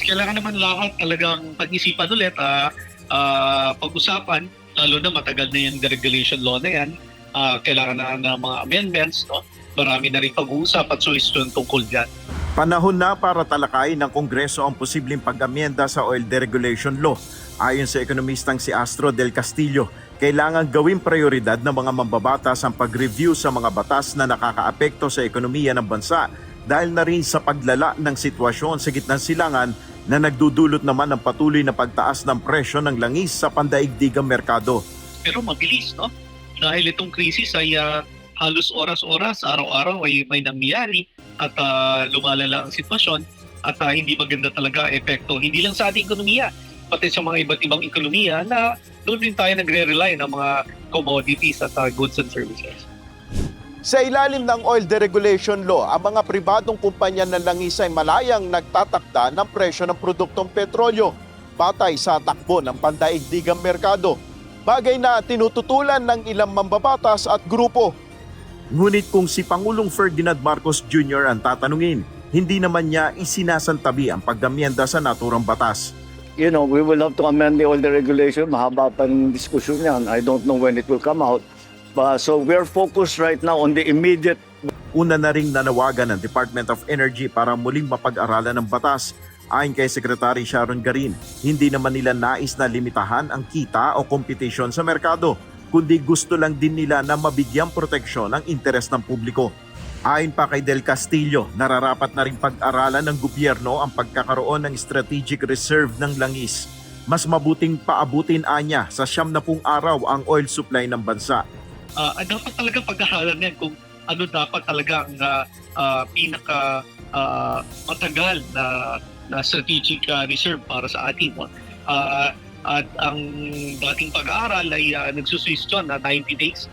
Kailangan naman lahat talagang pag-isipan ulit, pag-usapan, lalo na matagal na yung deregulation law na yan. Kailangan na ng mga amendments, no? Marami na rin pag-uusap at solusyon tungkol dyan. Panahon na para talakayin ng Kongreso ang posibleng pag-amyenda sa oil deregulation law. Ayon sa ekonomistang si Astro del Castillo, kailangan gawing prioridad ng mga mambabatas ang pag-review sa mga batas na nakakaapekto sa ekonomiya ng bansa dahil na rin sa paglala ng sitwasyon sa gitnang silangan na nagdudulot naman ng patuloy na pagtaas ng presyo ng langis sa pandaigdigang merkado. Pero mabilis, no? Dahil itong krisis ay halos oras-oras, araw-araw ay may nangyayari at lumalala ang sitwasyon at hindi maganda talaga epekto. Hindi lang sa ating ekonomiya, pati sa mga iba't ibang ekonomiya na doon din tayo nagre-rely ng mga commodities at goods and services. Sa ilalim ng oil deregulation law, ang mga pribadong kumpanya ng langis ay malayang nagtatakda ng presyo ng produktong petrolyo batay sa takbo ng pandaigdigang merkado. Bagay na tinututulan ng ilang mambabatas at grupo. Ngunit kung si Pangulong Ferdinand Marcos Jr. ang tatanungin, hindi naman niya isinasantabi ang pag-amyenda sa naturang batas. We will have to amend the oil regulation. Mahaba pa ng diskusyon yan. I don't know when it will come out. So we're focused right now on the immediate. Una na ring nanawagan ng Department of Energy para muling mapag-aralan ng batas. Ayon kay Secretary Sharon Garin, hindi naman nila nais na limitahan ang kita o kompetisyon sa merkado, kundi gusto lang din nila na mabigyang proteksyon ang interes ng publiko. Ayon pa kay Del Castillo, nararapat na rin pag-aralan ng gobyerno ang pagkakaroon ng strategic reserve ng langis. Mas mabuting paabutin anya sa 70 araw ang oil supply ng bansa. Dapat talaga pag-ahalan yan kung ano dapat talaga ang pinaka matagal na strategic reserve para sa atin. At ang dating pag-aaral ay nagsusuwestyon na 90 days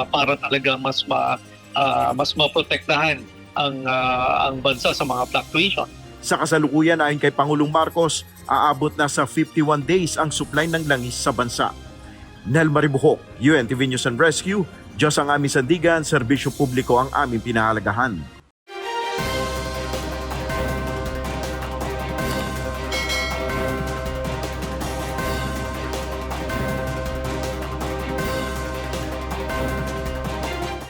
para talaga mas maprotektahan ang bansa sa mga fluctuation. Sa kasalukuyan ayon kay Pangulong Marcos, aabot na sa 51 days ang supply ng langis sa bansa. Nel Maribuhok, UNTV News and Rescue, Diyos ang aming sandigan, serbisyo publiko ang aming pinahalagahan.